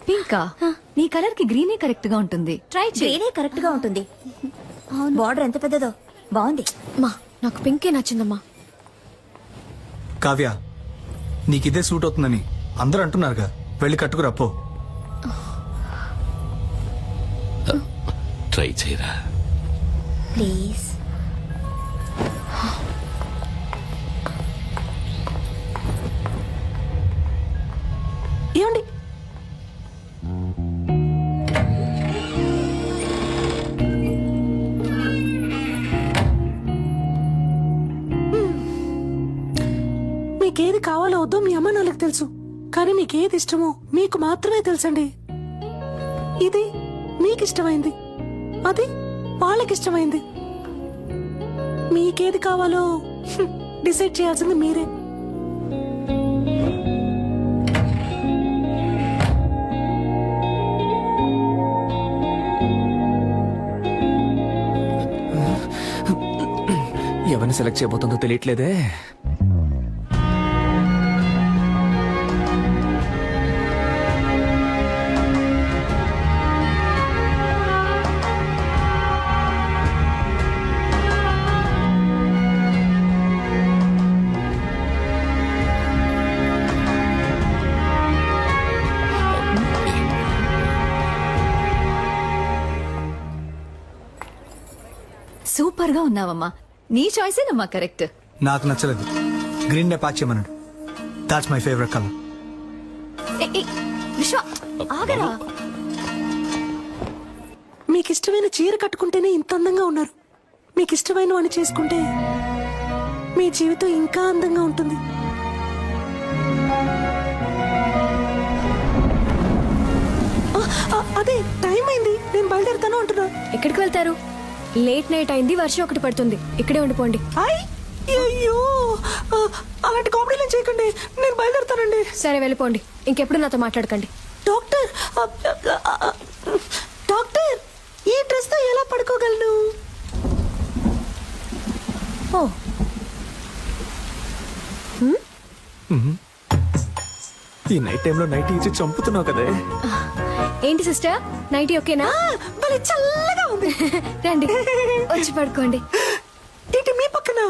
పింకా నీ కలర్ కి గ్రీనే కరెక్ట్ గా ఉంటుంది. ట్రై చేయి. గ్రీనే కరెక్ట్ గా ఉంటుంది. బార్డర్ ఎంత పెద్దదో బాగుంది. మా నాకు పింకే నచ్చిందమ్మా. కావ్య నీకిదే సూట్ అవుతుందని అందరూ అంటున్నారుగా, వెళ్ళి కట్టుకురా పో. ట్రై చేయరా ప్లీజ్. ఏమండి మీకేది కావాలో వద్దో మీ అమ్మ నాన్నలకు తెలుసు, కానీ మీకేది ఇష్టమో మీకు మాత్రమే తెలుసండి. ఇది మీకిష్టమైంది, అది వాళ్ళకిష్టమైంది. మీకేది కావాలో డిసైడ్ చేయాల్సింది మీరే. ఎవరిని సెలెక్ట్ చేయబోతుందో తెలియట్లేదే. సూపర్ గా ఉన్నావమ్మా. నీ చాయిసేనమ్మా కరెక్ట్. నాకు నచ్చలేదు, గ్రీన్ నే ప్యాక్ చేయమన్నాడు. That's my favourite colour. విశ్వ ఆగరా. మీకు ఇష్టమైన చీర కట్టుకుంటేనే ఇంత అందంగా ఉన్నారు. మీకు ఇష్టమైన వాడిని చేసుకుంటే మీ జీవితం ఇంకా అందంగా ఉంటుంది. అదే టైం అయింది, నేను బయలుదేరుతాను అంటున్నా. ఎక్కడికి వెళ్తారు? లేట్ నైట్ అయింది, వర్షం ఒకటి పడుతుంది. ఇక్కడే ఉండిపోండి. అయ్యో అలాంటి కామెడీలు చేయకండి, నేను బయలుదేరుతానండి. సరే వెళ్ళిపోండి, ఇంకెప్పుడు నాతో మాట్లాడకండి. డాక్టర్ డాక్టర్, ఈ డ్రెస్ తో ఎలా పడుకోగలను? ఓ ఈ నైట్ టైంలో నైట్ ఇచ్చి చంపుతున్నావు కదే. ఏంటి సిస్టర్, నైట్ ఓకేనా? భలే చల్లగా ఉంది. రండి వచ్చి పడుకోండి. ఏంటి మీ పక్కన?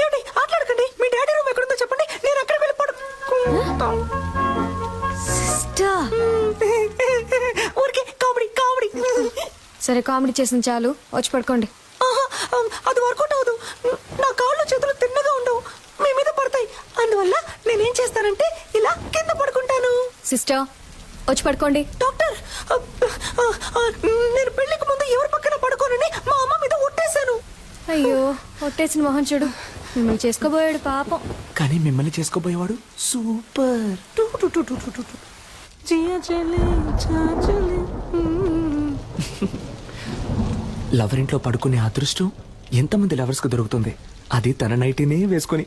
ఏమిటి ఆటలాడకండి. మీ డాడీ రూమ్ ఎక్కడుందో చెప్పండి, నేను అక్కడికి వెళ్ళి పడుకుంటాను. సిస్టర్ ఊరికే కామెడీ కామెడీ. సరే కామెడీ చేసిన చాలు, వచ్చి పడుకోండి. అది వర్కౌట్ అవ్వదు. నా కాళ్ళు చేతులు తిన్నగా ఉండవు, మీ మీద పడతాయి. అందువల్ల నేనేం చేస్తానంటే ఇలా కింద పడుకుంటాను. సిస్టర్ వచ్చి పడుకోండి. డాక్టర్, నేను పెళ్లికి ముందు ఎవరి పక్కన పడుకోనని మా అమ్మ మీద ఒట్టేశాను. అయ్యో ఒట్టేసిన మొహం చూడు, మిమ్మల్ని చేసుకోబోయాడు పాపం. కానీ మిమ్మల్ని చేసుకోబోయేవాడు సూపర్. లవర్ ఇంట్లో పడుకునే అదృష్టం ఎంతమంది లవర్స్ కు దొరుకుతుంది, అది తన నైటీనే వేసుకొని.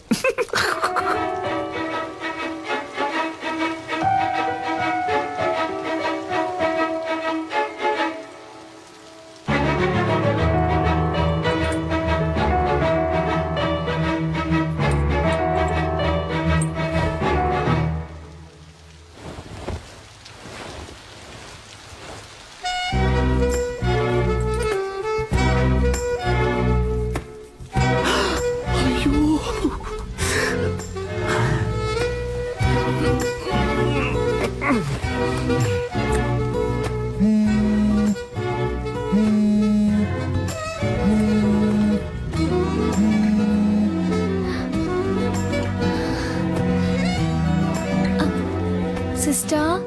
సిస్టర్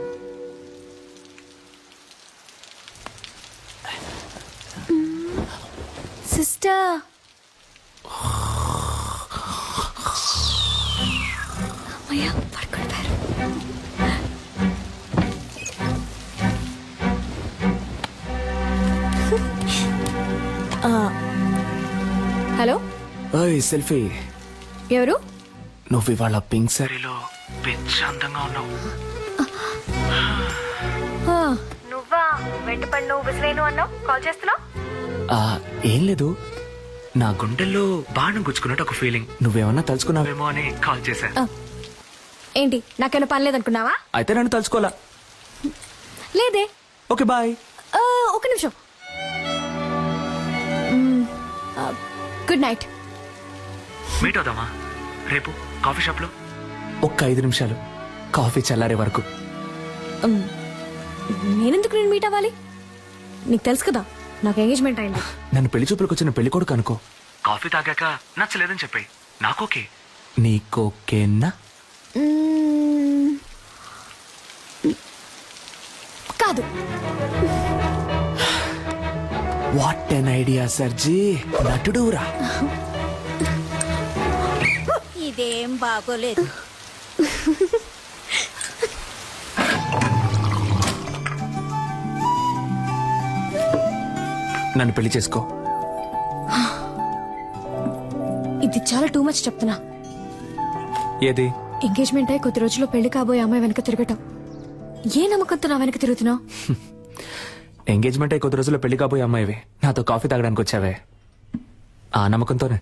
సిస్టర్ అమ్మయ్య పడుకుంటారు. Hello selfie. ఎవరు? నువ్వు ఇవాళ పింక్ సారీలో పిచ్చి అందంగా ఉన్నావు. నువ్వా? వెంటపడి నువ్వు విసిరేను అన్నావు, కాల్ చేస్తున్నావు? ఏం లేదు, నా గుండెల్లో బాణం గుచ్చుకున్నట్టు ఒక ఫీలింగ్. నువ్వేమన్నా తలుచుకున్నావేమో అని కాల్ చేశా. ఏంటి నాకేమైనా పని లేదనుకున్నావా? అయితే నన్ను తలుచుకోవాలా? లేదే. Okay bye. ఒక నిమిషం. Good night. మీట్ అవుదామా రేపు కాఫీ షాప్ లో? ఒక్క 5 నిమిషాలు, కాఫీ చల్లారే వరకు. నేనెందుకు నేను మీట్ అవ్వాలి? నీకు తెలుసు కదా నాకు ఎంగేజ్మెంట్ అయింది. నన్ను పెళ్లి చూపులకు వచ్చిన పెళ్లి కొడుకు అనుకో. కాఫీ తాగాక నచ్చలేదని చెప్పి నాకోకే. నీకోకేనా? కాదు. వాట్ ఎన్ ఐడియా సర్జీ, నటుడురా. ఇదేం బాగోలేదు. నన్ను పెళ్లి చేసుకో. ఇది చాలా టూ మచ్ చెప్తున్నా. ఏది? ఎంగేజ్మెంట్ అయి కొద్ది రోజుల్లో పెళ్లి కాబోయే అమ్మాయి వెనక తిరగటం. ఏ నమ్మకంతో నా వెనక తిరుగుతున్నావు? ఎంగేజ్మెంట్ అయి కొద్ది రోజుల్లో పెళ్లి కాబోయే అమ్మాయివి నాతో కాఫీ తాగడానికి వచ్చావే, ఆ నమ్మకంతోనే.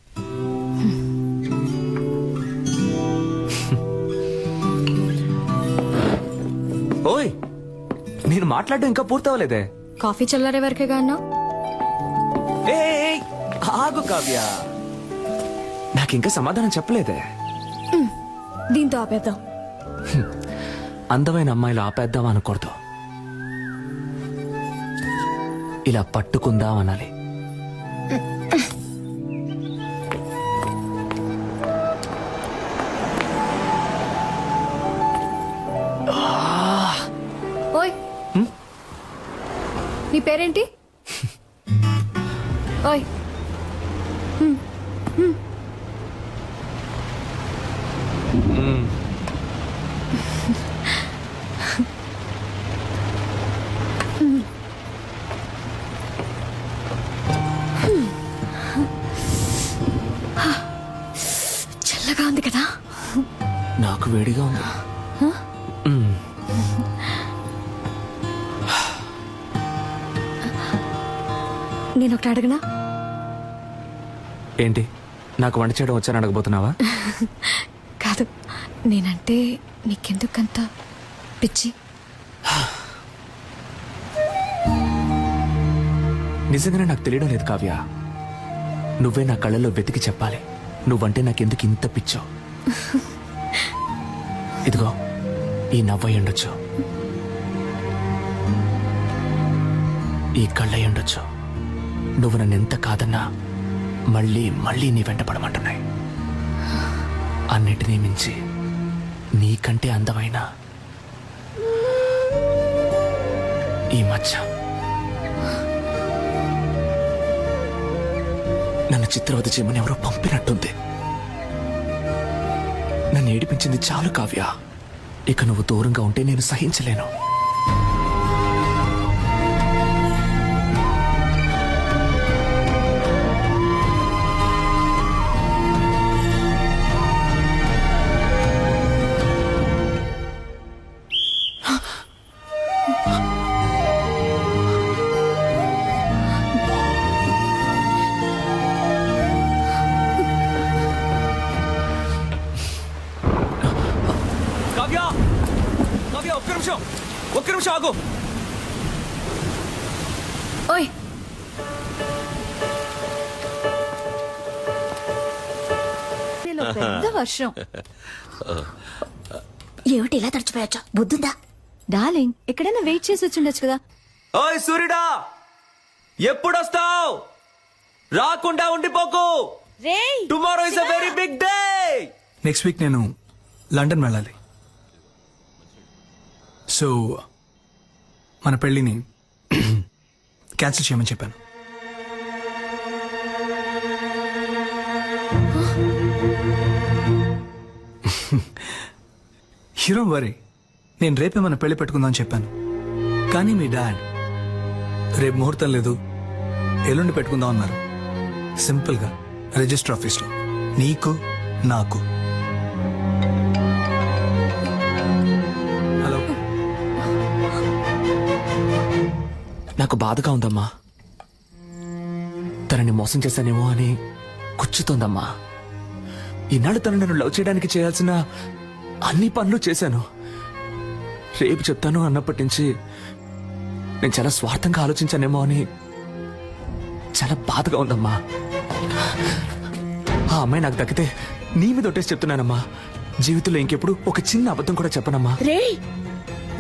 ఓయ్, నేను మాట్లాడడం ఇంకా పూర్తవలేదే. కాఫీ చల్లారే వరకేగా అన్నా. ఏయ్, ఆగు కావ్య, నాకింకా సమాధానం చెప్పలేదే. దీంతో ఆపేద్దాం. అందమైన అమ్మాయిలు ఆపేద్దాం అనకూడదు, ఇలా పట్టుకుందాం అనాలి. ఓయ్, నీ పేరేంటి? ఓయ్, చల్లగా ఉంది కదా? నాకు వేడిగా ఉంది. నేను ఒకటి అడగనా? ఏంటి, నాకు వంట చేయడం వచ్చాను అడగబోతున్నావా? కాదు, నేనంటే నీకెందుకంత పిచ్చి? నిజంగానే నాకు తెలియడం లేదు కావ్య. నువ్వే నా కళ్ళల్లో వెతికి చెప్పాలి, నువ్వంటే నాకెందుకు ఇంత పిచ్చో. ఇదిగో, ఈ నవ్వై ఉండొచ్చు, ఈ కళ్ళై ఉండొచ్చు. నువ్వు నన్ను ఎంత కాదన్నా మళ్ళీ మళ్ళీ నీ వెంట పడమంటున్నాయి. అన్నిటినీ మించి నీకంటే అందమైన ఈ మచ్చ నన్ను చిత్రవద చేయమని ఎవరో పంపినట్టుంది. నన్ను ఏడిపించింది చాలు కావ్య, ఇక నువ్వు దూరంగా ఉంటే నేను సహించలేను. ఒక్క నిమిషం ఆగు. ఓయ్, పెద్ద వర్షం. ఏమిటి ఇలా తడిచిపోయచ్చా? బుద్ధుందా? డార్లింగ్, ఎక్కడైనా వెయిట్ చేసి వచ్చిండొచ్చు కదా. ఓయ్ సూర్యుడా, ఎప్పుడొస్తావు? రాకుండా ఉండిపోకు. Tomorrow is a very big day. Next week నేను లండన్ వెళ్ళాలి. సో మన పెళ్ళిని క్యాన్సిల్ చేయమని చెప్పాను. హీరో వరీ, నేను రేపే మన పెళ్లి పెట్టుకుందామని చెప్పాను. కానీ మీ డాడ్ రేపు ముహూర్తం లేదు, ఎల్లుండి పెట్టుకుందాం అన్నారు. సింపుల్గా రిజిస్టర్ ఆఫీస్లో, నీకు నాకు. హలో, నాకు బాధగా ఉందమ్మా. తనని మోసం చేశానేమో అని కూర్చుతోందమ్మా. ఈనాడు తను నన్ను లవ్ చేయడానికి చేయాల్సిన అన్ని పనులు చేశాను. రేపు చెప్తాను అన్నప్పటి నుంచి నేను చాలా స్వార్థంగా ఆలోచించానేమో అని చాలా బాధగా ఉందమ్మా. ఆ అమ్మాయి నాకు దక్కితే నీ మీద ఒట్టేసి చెప్తున్నానమ్మా, జీవితంలో ఇంకెప్పుడు ఒక చిన్న అబద్ధం కూడా చెప్పనమ్మా. రేయ్,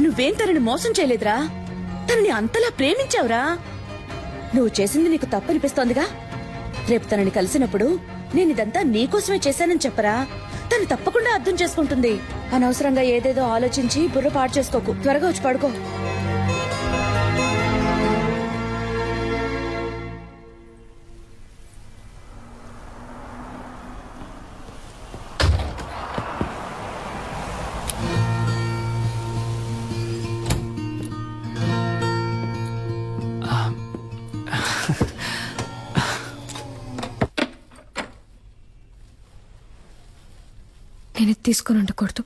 నువ్వేం తనని మోసం చేయలేదురా, తనని అంతలా ప్రేమించావురా. నువ్వు చేసింది నీకు తప్పనిపిస్తోందిగా. రేపు తనని కలిసినప్పుడు నేను ఇదంతా నీకోసమే చేశానని చెప్పరా, తను తప్పకుండా అర్థం చేసుకుంటుంది. అనవసరంగా ఏదేదో ఆలోచించి బుర్ర పాడు చేసుకోకు. త్వరగా వచ్చి పడుకో. నేను ఇది తీసుకొని ఉండకూడదు.